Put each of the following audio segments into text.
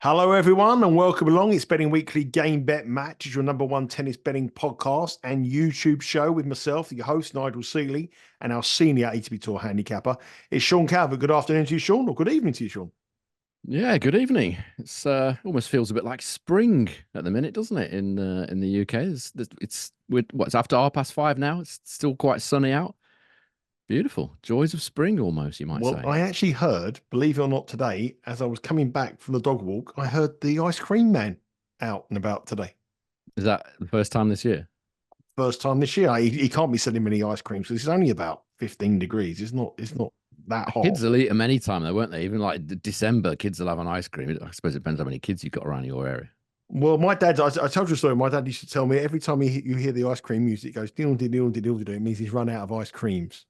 Hello, everyone, and welcome along. It's Betting Weekly Game Bet Match. It's your number one tennis betting podcast and YouTube show with myself, your host, Nigel Seeley, and our senior ATP Tour handicapper. It's Sean Calvert. Good afternoon to you, Sean, or good evening to you, Sean. Yeah, good evening. It's almost feels a bit like spring at the minute, doesn't it? In the UK, it's after 5:30 now. It's still quite sunny out. Beautiful, joys of spring, almost you might Well, say. I actually heard, believe it or not, today, as I was coming back from the dog walk, I heard the ice cream man out and about today. Is that the first time this year? First time this year. He can't be selling many ice creams because it's only about 15 degrees. It's not that hot. Kids will eat them any time, though, won't they? Even like December, kids will have an ice cream. I suppose it depends how many kids you've got around your area. Well, my dad, I told you a story. My dad used to tell me every time you hear the ice cream music, it goes diddle diddle diddle diddle. It means he's run out of ice creams.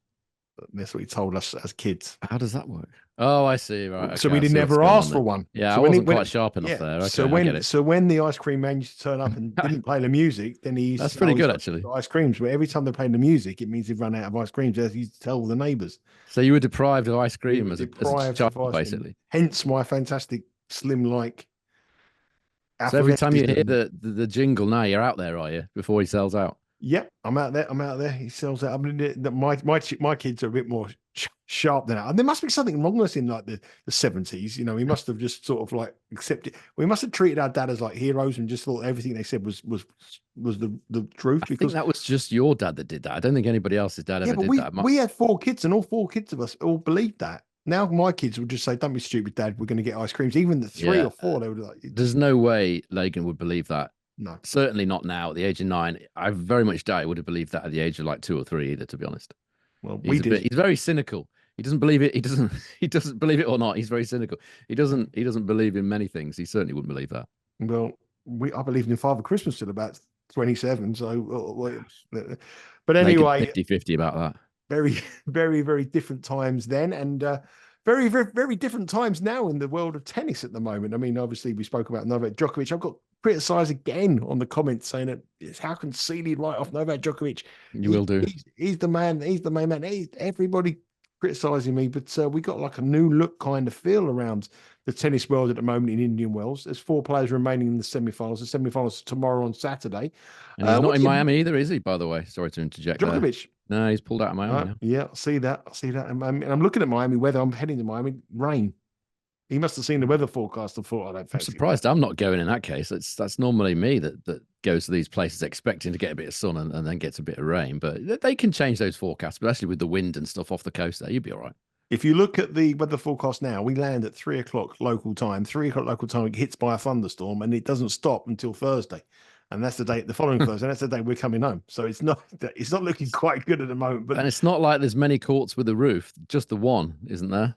That's what he told us as kids. How does that work? Oh, I see. Right. So Okay. we I didn't see what's never going ask on for there. one. Yeah, I So wasn't quite sharp enough there. Okay, So I get it. when the ice cream man used to turn up and didn't play the music, then he used That's to say, pretty "Oh, he's good, got actually. ice creams." But every time they played the music, it means they've run out of ice creams. As he used to tell the neighbours. So you were deprived of ice We cream were as a deprived child, of ice cream. basically. Hence my fantastic slim like So every time you hear athleticism. the jingle, now you're out there, are you? Before he sells out. Yep, I'm out there. I'm out there. He sells that. I mean, my kids are a bit more sharp than that. And there must be something wrong with us in like the 70s. You know, we must have just sort of like accepted. We must have treated our dad as like heroes and just thought everything they said was the truth. I think Because that was just your dad that did that. I don't think anybody else's dad yeah, ever but did that. we had four kids and all four kids of us all believed that. Now my kids would just say, "Don't be stupid, Dad. We're going to get ice creams." Even the three Yeah, or four, they would like, there's no way Lagan would believe that. "No." Certainly not now at the age of 9. I very much doubt he would have believed that at the age of like 2 or 3 either, to be honest. Well, we He's did. very cynical. He doesn't believe it. He doesn't believe it or not. He's very cynical. He doesn't believe in many things. He certainly wouldn't believe that. Well, I believed in Father Christmas till about 27. So, but Make it anyway, 50-50 about that. very, very, very different times then, and very, very, very different times now in the world of tennis at the moment. I mean, obviously, we spoke about Novak Djokovic. I've got criticised again on the comments saying that it's how can Seeley write off Novak Djokovic? You will do. He's the man. He's the main man. Everybody criticising me, but we got like a new look kind of feel around the tennis world at the moment in Indian Wells. There's four players remaining in the semifinals. The semifinals tomorrow on Saturday. And he's not in Miami either, is he, by the way? Sorry to interject there. Djokovic. No, he's pulled out of Miami now. Yeah, I see that. I see that. And I'm looking at Miami weather. I'm heading to Miami. Rain. He must have seen the weather forecast and thought, I don't I'm fancy surprised that. I'm not going in that case. That's normally me that goes to these places expecting to get a bit of sun and then gets a bit of rain. But they can change those forecasts, but actually with the wind and stuff off the coast there, you'd be all right. If you look at the weather forecast now, we land at 3 o'clock local time. 3 o'clock local time, it hits by a thunderstorm and it doesn't stop until Thursday. And that's the following Thursday. And that's the day we're coming home. So it's not looking quite good at the moment. But And it's not like there's many courts with a roof, just the one, isn't there?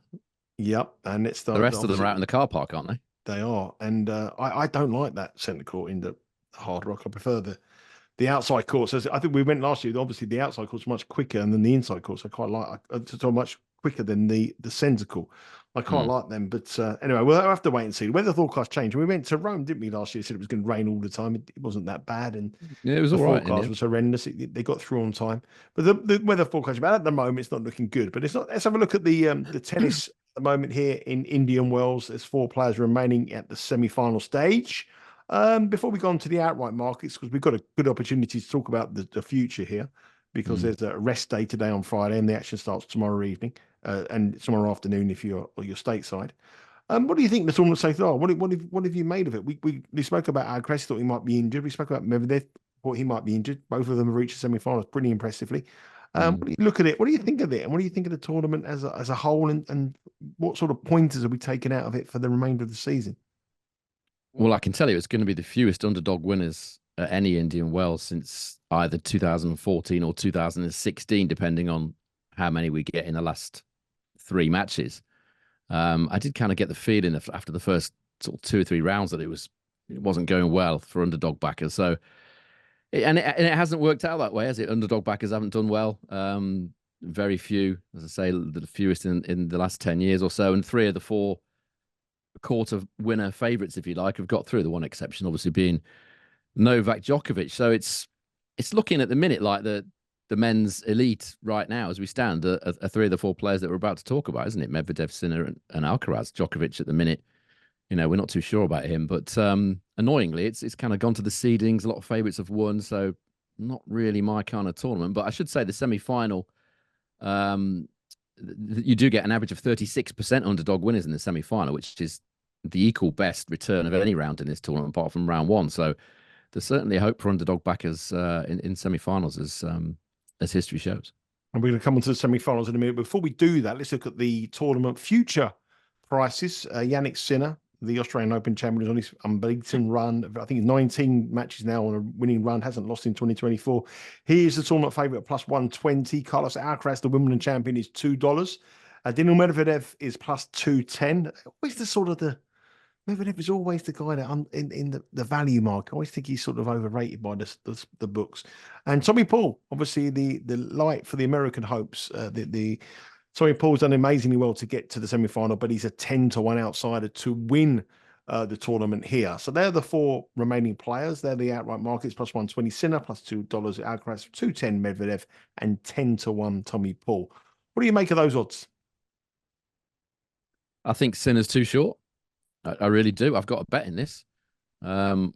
yep. And it's The rest of them are out in the car park, aren't they? They are. And I don't like that centre court in the Hard Rock. I prefer the outside courts. I think we went last year. Obviously, the outside courts are much quicker than the inside courts. I quite like. It's much quicker than the centre court. I quite like them. But anyway, we'll have to wait and see. The weather forecast changed. We went to Rome, didn't we, last year? Said it was going to rain all the time. It wasn't that bad, and Yeah, it was the all right. forecast was horrendous. They got through on time. But the weather forecast, about at the moment, it's not looking good. But it's not. Let's have a look at the tennis at the moment here in Indian Wells. There's four players remaining at the semi-final stage. Before we go on to the outright markets, because we've got a good opportunity to talk about the future here, because there's a rest day today on Friday, and the action starts tomorrow evening and tomorrow afternoon if you're stateside. What do you think the tournament so far? What have you made of it? We spoke about Alcaraz, thought he might be injured. We spoke about Medvedev, thought he might be injured. Both of them have reached the semi-finals pretty impressively. What do you look at it? What do you think of it? And what do you think of the tournament as a whole? And what sort of pointers are we taking out of it for the remainder of the season? Well, I can tell you it's going to be the fewest underdog winners at any Indian Wells since either 2014 or 2016, depending on how many we get in the last 3 matches. I did kind of get the feeling after the first sort of 2 or 3 rounds that it wasn't going well for underdog backers. So, and it hasn't worked out that way, has it? Underdog backers haven't done well. Very few, as I say, the fewest in the last 10 years or so, and 3 of the 4 quarter winner favourites, if you like, have got through. The one exception, obviously, being Novak Djokovic. So it's looking at the minute like the men's elite right now, as we stand, are 3 of the 4 players that we're about to talk about, isn't it? Medvedev, Sinner, and Alcaraz. Djokovic at the minute we're not too sure about him. But annoyingly, it's kind of gone to the seedings. A lot of favourites have won, so not really my kind of tournament. But I should say the semi-final, you do get an average of 36% underdog winners in the semi-final, which is the equal best return of any round in this tournament, apart from round one. So there's certainly a hope for underdog backers in semi-finals, as history shows. And we're going to come on to the semi-finals in a minute. Before we do that, let's look at the tournament future prices. Jannik Sinner, the Australian Open champion, is on his unbeaten run. I think he's 19 matches now on a winning run, hasn't lost in 2024. He is the tournament favourite at plus 120. Carlos Alcaraz, the Wimbledon champion, is $2. Daniil Medvedev is plus 210. Always the sort of Medvedev is always the guy that in the value mark. I always think he's sort of overrated by the books. And Tommy Paul, obviously the light for the American hopes. Tommy Paul's done amazingly well to get to the semi-final, but he's a 10-1 outsider to win the tournament here. So they're the four remaining players. They're the outright markets: plus 120 Sinner, plus $2 Alcaraz, 210 Medvedev, and 10-1 Tommy Paul. What do you make of those odds? I think Sinner's too short. I really do. I've got a bet in this,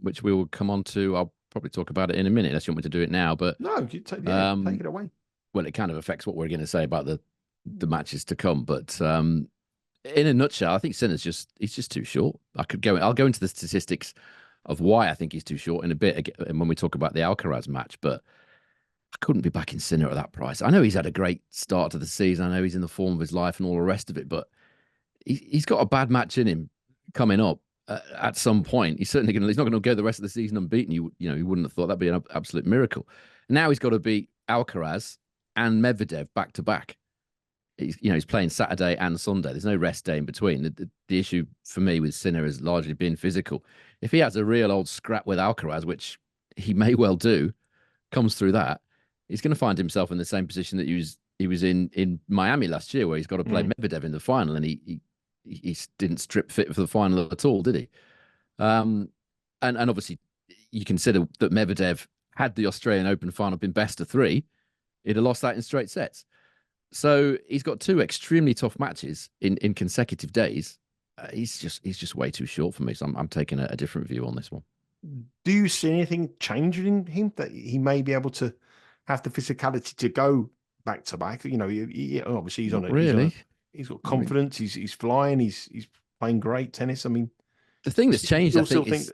which we will come on to. I'll probably talk about it in a minute, unless you want me to do it now. But no, you take it away. Well, it kind of affects what we're going to say about the matches to come. But in a nutshell, I think Sinner's he's just too short. I'll go into the statistics of why I think he's too short in a bit when we talk about the Alcaraz match. But I couldn't be backing Sinner at that price. I know he's had a great start to the season. I know he's in the form of his life and all the rest of it, but he's got a bad match in him coming up at some point. He's certainly he's not going to go the rest of the season unbeaten. You wouldn't have thought that'd be an absolute miracle. Now he's got to beat Alcaraz and Medvedev back to back. He's playing Saturday and Sunday. There's no rest day in between. The issue for me with Sinner has largely been physical. If he has a real old scrap with Alcaraz, which he may well do, comes through that, he's going to find himself in the same position that he was in Miami last year, where he's got to play Medvedev in the final, and he didn't strip fit for the final at all, did he? And obviously, you consider that Medvedev, had the Australian Open final been best of three, he'd have lost that in straight sets. So he's got two extremely tough matches in consecutive days. He's just way too short for me. So I'm taking a different view on this one. Do you see anything changing in him, that he may be able to have the physicality to go back to back? Obviously he's got confidence. He's flying. He's playing great tennis. I mean, the thing that's changed, I think,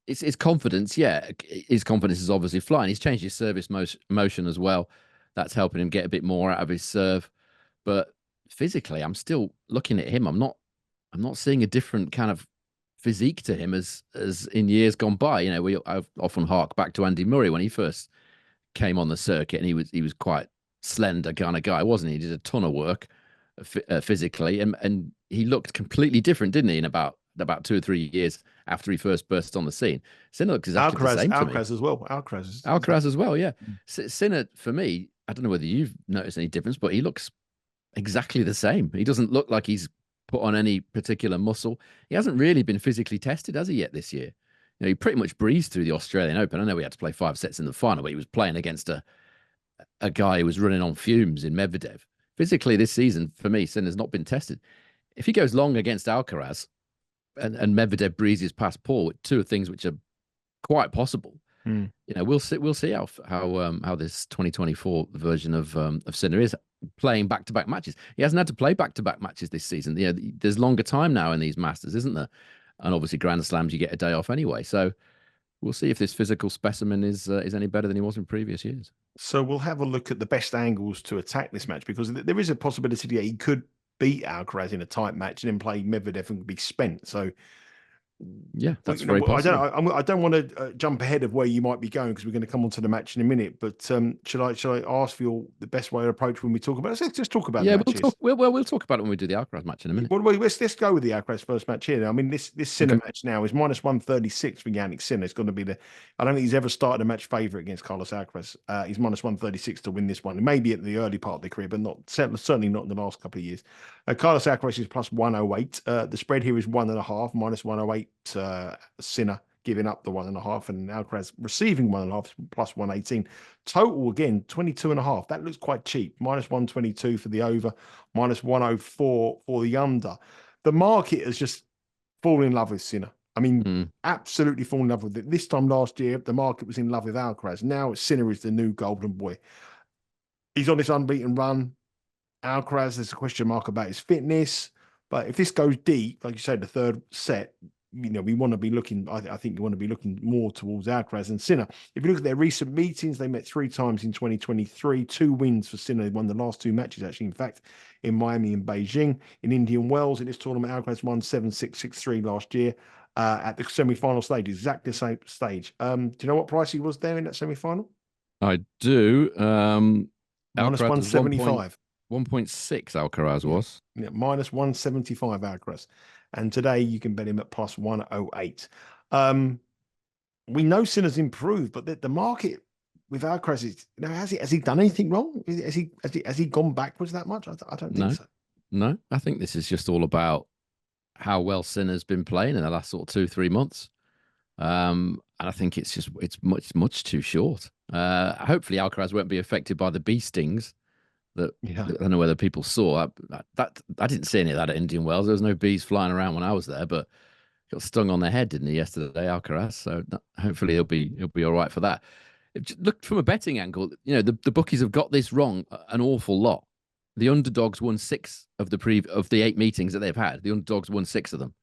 is his confidence. Yeah, his confidence is obviously flying. He's changed his service motion as well. That's helping him get a bit more out of his serve. But physically, I'm still looking at him. I'm not seeing a different kind of physique to him as in years gone by. I've often hark back to Andy Murray when he first came on the circuit, and he was quite slender kind of guy, wasn't he? He did a ton of work physically, and he looked completely different, didn't he? In about 2 or 3 years after he first burst on the scene, Sinner looks exactly the same. Alcaraz as well. Alcaraz as well. Yeah, Sinner, for me, I don't know whether you've noticed any difference, but he looks exactly the same. He doesn't look like he's put on any particular muscle. He hasn't really been physically tested, has he, yet this year? He pretty much breezed through the Australian Open. I know we had to play 5 sets in the final, but he was playing against a guy who was running on fumes in Medvedev. Physically, this season, for me, Sinner's not been tested. If he goes long against Alcaraz and Medvedev breezes past Paul, two things which are quite possible. We'll see how this 2024 version of Sinner is playing back-to-back matches. He hasn't had to play back-to-back matches this season. There's longer time now in these Masters, isn't there? And obviously, Grand Slams, you get a day off anyway. So we'll see if this physical specimen is any better than he was in previous years. So we'll have a look at the best angles to attack this match, because there is a possibility that he could beat Alcaraz in a tight match and then play Medvedev and be spent. So yeah, that's very possible. I don't want to jump ahead of where you might be going, because we're going to come on to the match in a minute. But should I ask for the best way to approach when we talk about it? Let's just talk about the matches. We'll talk about it when we do the Alcaraz match in a minute. Well, let's go with the Alcaraz first match here. I mean, this Sinner match now is minus 136 for Jannik Sinner. It's going to be I don't think he's ever started a match favourite against Carlos Alcaraz. He's minus 136 to win this one. Maybe at the early part of the career, but certainly not in the last couple of years. Carlos Alcaraz is plus 108. The spread here is 1.5, minus 108. Sinner giving up the 1.5, and Alcaraz receiving 1.5, plus 118. Total again 22.5. That looks quite cheap. Minus 122 for the over, minus 104 for the under. The market has just fall in love with Sinner. I mean, Mm. absolutely fall in love with it. This time last year, the market was in love with Alcaraz. Now Sinner is the new golden boy. He's on this unbeaten run. Alcaraz, there's a question mark about his fitness. But if this goes deep, like you said, the third set, we want to be looking, I think you want to be looking more towards Alcaraz and Sinner. If you look at their recent meetings, they met 3 times in 2023, 2 wins for Sinner. They won the last 2 matches, actually, in fact, in Miami and Beijing. In Indian Wells, in this tournament, Alcaraz won 7-6, 6-3 last year at the semi-final stage, exactly the same stage. Do you know what price he was there in that semi-final? I do. Minus Alcaraz was 175. 1.6 Alcaraz Yeah. was. Yeah, minus 175 Alcaraz. And today you can bet him at plus 108. We know Sinner's improved, but the market with Alcaraz is, has he done anything wrong? Has he gone backwards that much? I don't think No, so. no. I think this is just all about how well Sinner's been playing in the last sort of 2-3 months. And I think it's much too short. Hopefully Alcaraz won't be affected by the bee stings that Yeah. I don't know whether people saw. I didn't see any of that at Indian Wells. There was no bees flying around when I was there, but got stung on their head, didn't he, yesterday, Alcaraz? So hopefully he'll be all right for that. Look, from a betting angle, the bookies have got this wrong an awful lot. The underdogs won 6 of the 8 meetings that they've had. The underdogs won 6 of them.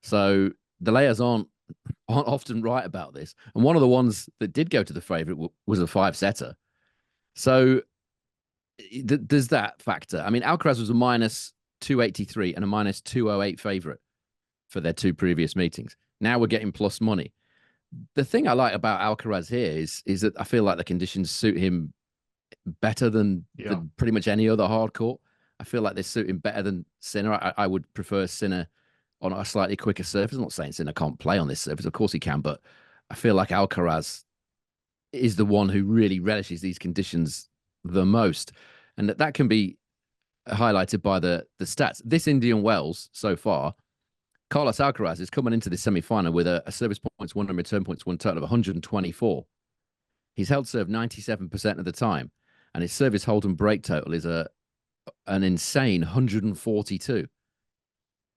So the layers aren't often right about this. And one of the ones that did go to the favourite was a 5-setter. So there's that factor. I mean, Alcaraz was a minus 283 and a minus 208 favourite for their 2 previous meetings. Now we're getting plus money. The thing I like about Alcaraz here is that I feel like the conditions suit him better than pretty much any other hard court. I feel like they suit him better than Sinner. I would prefer Sinner on a slightly quicker surface. I'm not saying Sinner can't play on this surface. Of course he can, but I feel like Alcaraz is the one who really relishes these conditions the most. And that can be highlighted by the stats. This Indian Wells so far, Carlos Alcaraz is coming into the semi-final with a service points won and return points won total of 124. He's held serve 97% of the time, and his service hold and break total is an insane 142.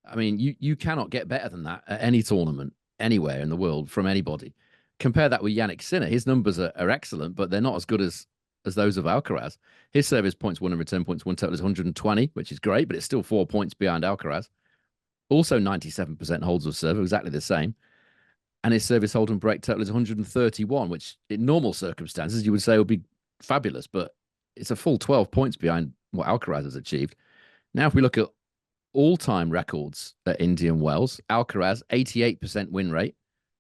I mean, you cannot get better than that at any tournament anywhere in the world from anybody. Compare that with Jannik Sinner. His numbers are excellent, but they're not as good as those of Alcaraz. His service points won and return points won total is 120, which is great, but it's still 4 points behind Alcaraz. Also 97% holds of serve, exactly the same. And his service hold and break total is 131, which in normal circumstances you would say would be fabulous, but it's a full 12 points behind what Alcaraz has achieved. Now, if we look at all-time records at Indian Wells, Alcaraz, 88% win rate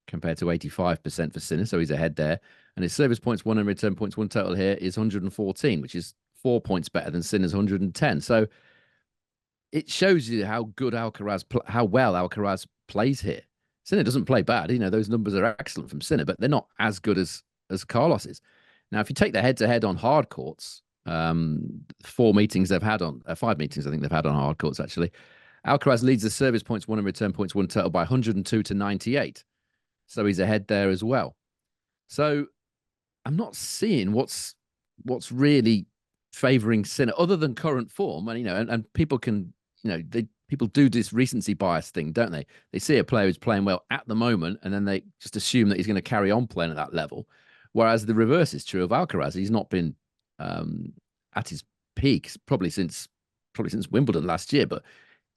compared to 85% for Sinner, so he's ahead there. And his service points won and return points won total here is 114, which is 4 points better than Sinner's 110. So it shows you how good how well Alcaraz plays here. Sinner doesn't play bad. Those numbers are excellent from Sinner, but they're not as good as Carlos is. Now, if you take the head-to-head on hard courts, 4 meetings they've had on 5 meetings, I think they've had on hard courts actually. Alcaraz leads the service points won and return points won total by 102 to 98. So he's ahead there as well. So I'm not seeing what's really favouring Sinner other than current form. And and people can, people do this recency bias thing, don't they? They see a player who's playing well at the moment, and then they just assume that he's going to carry on playing at that level. Whereas the reverse is true of Alcaraz. He's not been at his peak probably since Wimbledon last year, but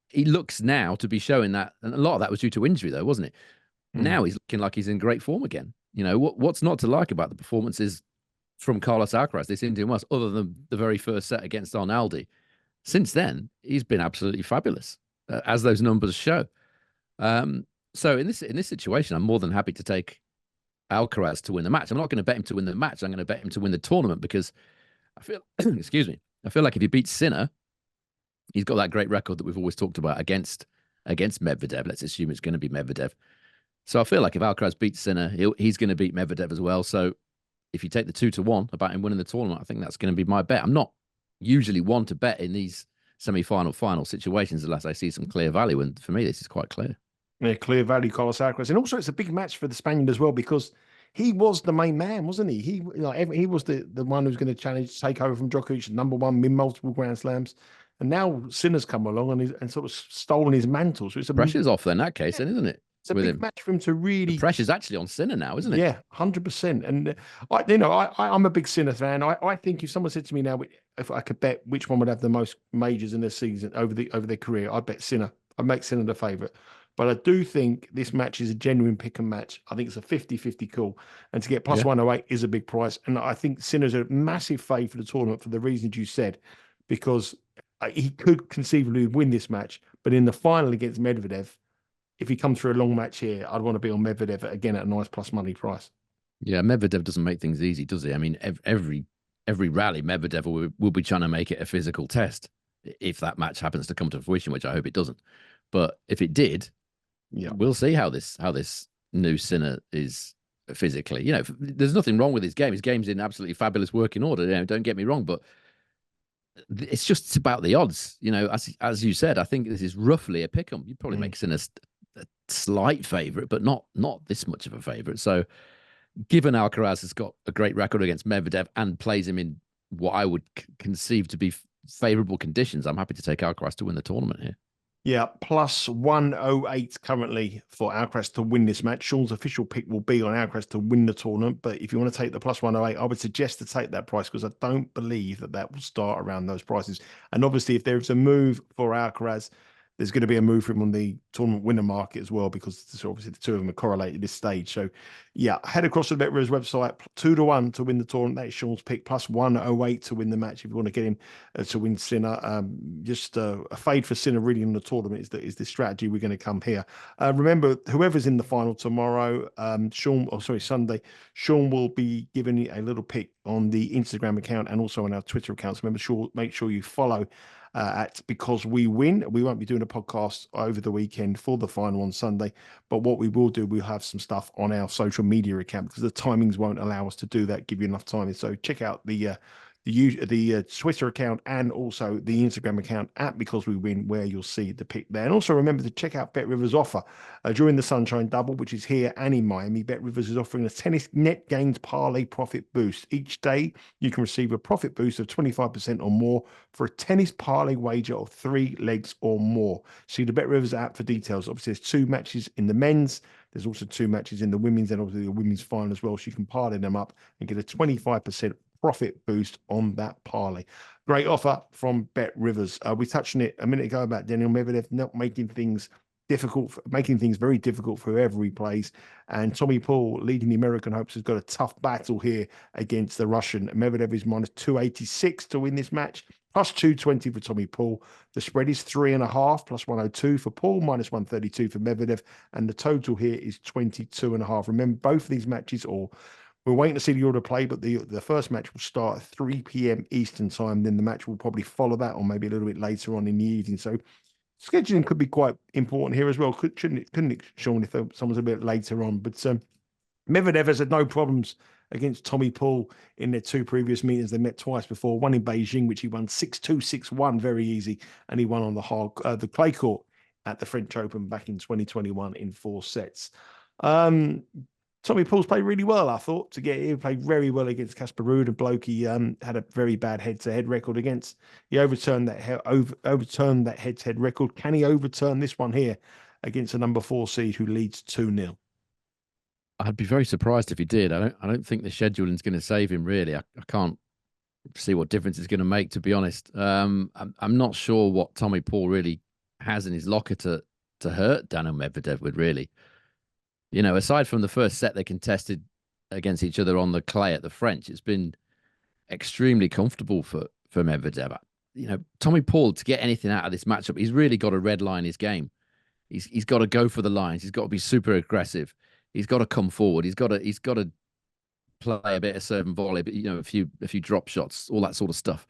he looks now to be showing that, and a lot of that was due to injury, though, wasn't it? Now he's looking like he's in great form again. What's not to like about the performances from Carlos Alcaraz, this Indian Wells, other than the very first set against Arnaldi. Since then, he's been absolutely fabulous, as those numbers show. So in this situation, I'm more than happy to take Alcaraz to win the match. I'm not going to bet him to win the match. I'm going to bet him to win the tournament because I feel, excuse me, I feel like if he beats Sinner, he's got that great record that we've always talked about against Medvedev. Let's assume it's going to be Medvedev. So I feel like if Alcaraz beats Sinner, he's going to beat Medvedev as well. So if you take the 2-1 about him winning the tournament, I think that's going to be my bet. I'm not usually one to bet in these semi-final situations unless I see some clear value. And for me, this is quite clear. Yeah, clear value, Carlos Alcaraz. And also it's a big match for the Spaniard as well because he was the main man, wasn't he? He was the one who's going to take over from Djokovic, #1, win multiple Grand Slams. And now Sinner's come along and sort of stolen his mantle. So Pressure's off then, in that case, then, isn't it? it's a With big him, match for him to the really. pressure's actually on Sinner now, isn't it? Yeah, 100%. And I'm a big Sinner fan. I think if someone said to me now, if I could bet which one would have the most majors in their season over their career, I'd bet Sinner. I'd make Sinner the favourite. But I do think this match is a genuine pick and match. I think it's a 50-50 call. And to get plus Yeah. 108 is a big price. And I think Sinner's a massive fave for the tournament for the reasons you said, because he could conceivably win this match. But in the final against Medvedev, if he comes through a long match here, I'd want to be on Medvedev again at a nice plus money price. Yeah, Medvedev doesn't make things easy, does he? I mean, every rally, Medvedev will be trying to make it a physical test if that match happens to come to fruition, which I hope it doesn't. But if it did, Yeah, we'll see how this new Sinner is physically. You know, there's nothing wrong with his game. His game's in absolutely fabulous working order. You know, don't get me wrong, but it's just about the odds. You know, as you said, I think this is roughly a pick 'em. You'd probably make Sinner a slight favourite, but not this much of a favourite. So, given Alcaraz has got a great record against Medvedev and plays him in what I would conceive to be favourable conditions, I'm happy to take Alcaraz to win the tournament here. Yeah, plus 108 currently for Alcaraz to win this match. Sean's official pick will be on Alcaraz to win the tournament. But if you want to take the plus 108, I would suggest to take that price because I don't believe that will start around those prices. And obviously, if there's a move for Alcaraz, there's going to be a move for him on the tournament winner market as well, because obviously the two of them are correlated at this stage. So, yeah, head across to the BetRivers website, 2-1 to win the tournament. That is Sean's pick, plus 108 to win the match. If you want to get him to win Sinner, just a fade for Sinner really in the tournament is the strategy we're going to come here. Remember, whoever's in the final tomorrow, Sunday, Sean will be giving you a little pick on the Instagram account and also on our Twitter accounts. Remember, make sure you follow at Because We Win. We won't be doing a podcast over the weekend for the final on Sunday, but what we will do, we'll have some stuff on our social media account because the timings won't allow us to do that, give you enough time. So check out the Twitter account and also the Instagram account at Because We Win, where you'll see the pick there. And also remember to check out BetRivers' offer during the Sunshine Double, which is here and in Miami. BetRivers is offering a tennis net gains parlay profit boost. Each day you can receive a profit boost of 25% or more for a tennis parlay wager of 3 legs or more. See the BetRivers app for details. Obviously, there's 2 matches in the men's. There's also 2 matches in the women's and obviously the women's final as well. So you can parlay them up and get a 25% profit boost on that parlay. Great offer from BetRivers. We touched on it a minute ago about Daniil Medvedev not making things very difficult for whoever he plays. And Tommy Paul, leading the American hopes, has got a tough battle here against the Russian. Medvedev is minus 286 to win this match, plus 220 for Tommy Paul. The spread is 3.5, plus 102 for Paul, minus 132 for Medvedev. And the total here is 22.5. Remember, both of these matches, we're waiting to see the order play, but the first match will start at 3 p.m. Eastern time. Then the match will probably follow that, or maybe a little bit later on in the evening. So scheduling could be quite important here as well. Couldn't it, Sean, if someone's a bit later on? But Medvedev has had no problems against Tommy Paul in their 2 previous meetings. They met twice before, one in Beijing, which he won 6-2, 6-1, very easy, and he won on the clay court at the French Open back in 2021 in 4 sets. Tommy Paul's played really well, I thought, to get here. He played very well against Casper Ruud, a bloke he had a very bad head-to-head record against. He overturned that head-to-head record. Can he overturn this one here against a number 4 seed who leads 2-0? I'd be very surprised if he did. I don't think the scheduling's going to save him, really. I can't see what difference it's going to make, to be honest. I'm not sure what Tommy Paul really has in his locker to hurt Daniil Medvedev with, really. You know, aside from the first set they contested against each other on the clay at the French, it's been extremely comfortable for Medvedev. You know, Tommy Paul, to get anything out of this matchup, he's really got to redline his game. He's got to go for the lines. He's got to be super aggressive. He's got to come forward. He's got to play a bit of serve and volley, but, you know, a few drop shots, all that sort of stuff.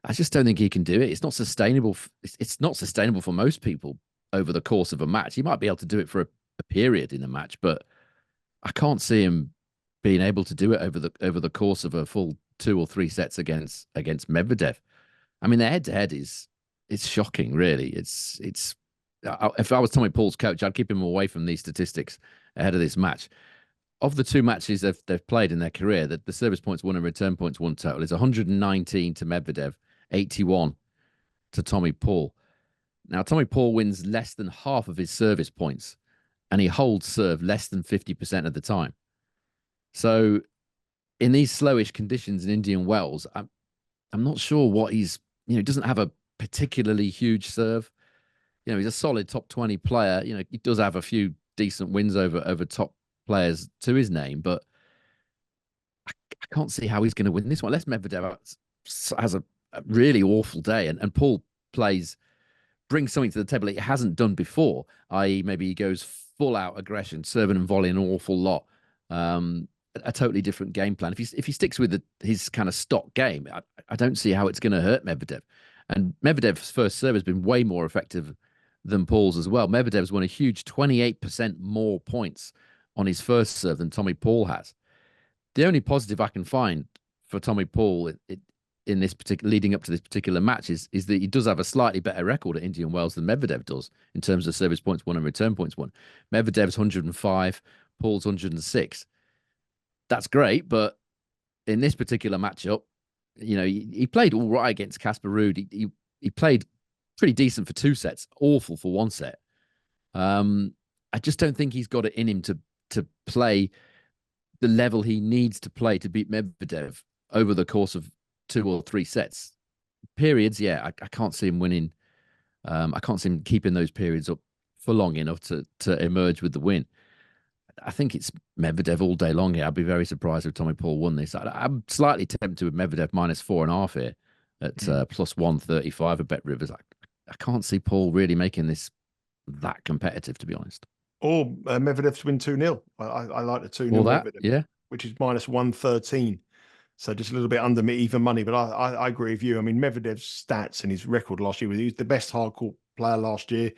I just don't think he can do it. It's not sustainable. It's not sustainable for most people over the course of a match. He might be able to do it for a period in a match, but I can't see him being able to do it over the course of a full 2 or 3 sets against Medvedev. I mean, their head-to-head is shocking, really. It's if I was Tommy Paul's coach, I'd keep him away from these statistics ahead of this match. Of the 2 matches they've played in their career, the service points won and return points won total is 119 to Medvedev, 81 to Tommy Paul. Now, Tommy Paul wins less than half of his service points, and he holds serve less than 50% of the time. So, in these slowish conditions in Indian Wells, I'm not sure what he's, he doesn't have a particularly huge serve. He's a solid top 20 player. He does have a few decent wins over top players to his name, but I can't see how he's going to win this one. Unless Medvedev has a really awful day and Paul brings something to the table he hasn't done before, i.e. maybe he goes full out aggression, serving and volleying an awful lot. A totally different game plan. If he sticks with his kind of stock game, I don't see how it's going to hurt Medvedev. And Medvedev's first serve has been way more effective than Paul's as well. Medvedev's won a huge 28% more points on his first serve than Tommy Paul has. The only positive I can find for Tommy Paul in this particular leading up to this particular match is that he does have a slightly better record at Indian Wells than Medvedev does in terms of service points won and return points won. Medvedev's 105, Paul's 106. That's great, but in this particular matchup, he played all right against Casper Ruud. He played pretty decent for 2 sets, awful for 1 set. I just don't think he's got it in him to play the level he needs to play to beat Medvedev over the course of 2 or 3 sets. Periods, yeah, I can't see him winning. I can't see him keeping those periods up for long enough to emerge with the win. I think it's Medvedev all day long here. I'd be very surprised if Tommy Paul won this. I'm slightly tempted with Medvedev -4.5 here at +135 at Bet Rivers. I can't see Paul really making this that competitive, to be honest. Or Medvedev to win 2-0. I like the 2-0 Medvedev, yeah, which is -113. So just a little bit under even money. But I agree with you. I mean, Medvedev's stats and his record last year, he was the best hardcourt player last year.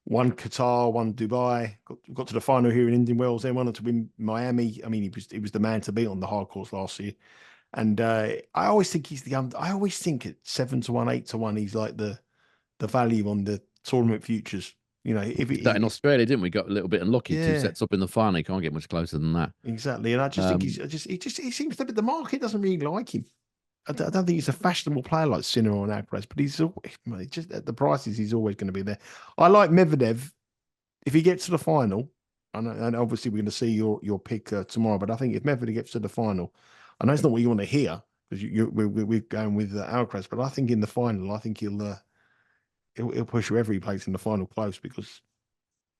Won Qatar, won Dubai, got to the final here in Indian Wells, then went on to win Miami. I mean, he was the man to beat on the hard courts last year. And I always think I always think at 7-1, 8-1, he's like the value on the tournament futures. If that in Australia, didn't we? Got a little bit unlucky. Yeah. 2 sets up in the final. You can't get much closer than that. Exactly. And I just think he seems to be, the market doesn't really like him. I don't think he's a fashionable player like Sinner or Alcaraz, but he's just at the prices, he's always going to be there. I like Medvedev if he gets to the final. And obviously we're going to see your pick tomorrow, but I think if Medvedev gets to the final, I know it's not what you want to hear because we're going with Alcaraz, but I think in the final, I think he'll push whoever he plays in the final close because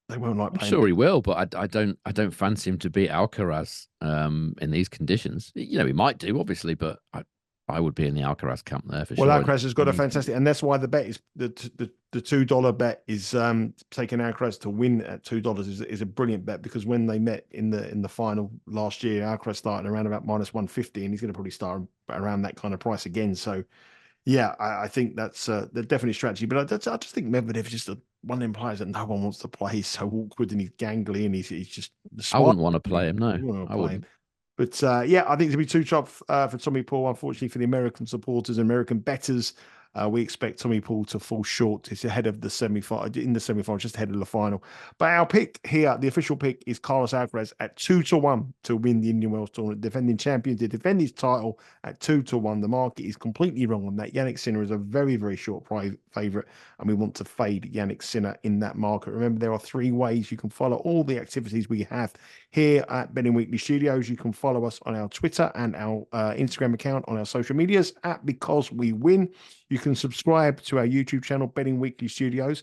they won't like playing. I'm sure he will, but I don't fancy him to beat Alcaraz in these conditions. He might do, obviously, but I would be in the Alcaraz camp there for sure. Well, Alcaraz has got a fantastic, and that's why the bet is the $2 bet is taking Alcaraz to win at $2 is a brilliant bet because when they met in the final last year, Alcaraz started around about -150, and he's going to probably start around that kind of price again. So, yeah, I think that's the definite strategy. But I just think Medvedev is just one of them players that no one wants to play. He's so awkward and he's gangly and he's just. I wouldn't want to play him. No, I wouldn't. But yeah, I think it's going to be too tough for Tommy Paul, unfortunately, for the American supporters and American bettors. We expect Tommy Paul to fall short. It's ahead of the semi-final, just ahead of the final. But our pick here, the official pick, is Carlos Alcaraz at 2-1 to win the Indian Wells tournament. Defending champion to defend his title at 2-1. The market is completely wrong on that. Jannik Sinner is a very, very short favourite, and we want to fade Jannik Sinner in that market. Remember, there are 3 ways you can follow all the activities we have here at Betting Weekly Studios. You can follow us on our Twitter and our Instagram account on our social medias at becausewewin. You can subscribe to our YouTube channel, Betting Weekly Studios.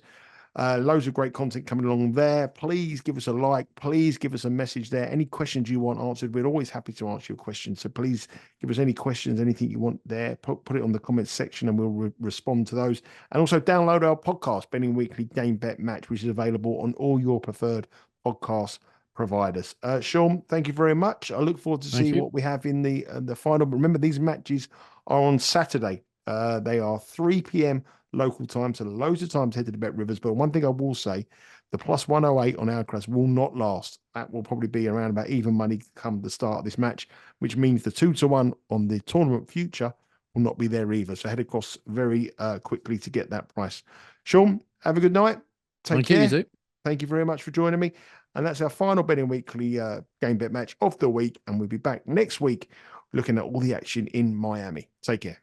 Loads of great content coming along there. Please give us a like. Please give us a message there. Any questions you want answered, we're always happy to answer your questions. So please give us any questions, anything you want there. Put it on the comments section and we'll respond to those. And also download our podcast, Betting Weekly Game Bet Match, which is available on all your preferred podcast providers. Sean, thank you very much. I look forward to see what we have in the final. But remember, these matches are on Saturday. They are 3 p.m. local time, so loads of time to head to the Bet Rivers. But one thing I will say, the +108 on Alcaraz will not last. That will probably be around about even money come the start of this match, which means the 2-1 on the tournament future will not be there either. So head across very quickly to get that price. Sean, have a good night. Take care. You. Thank you very much for joining me. And that's our final Betting Weekly game bet match of the week. And we'll be back next week looking at all the action in Miami. Take care.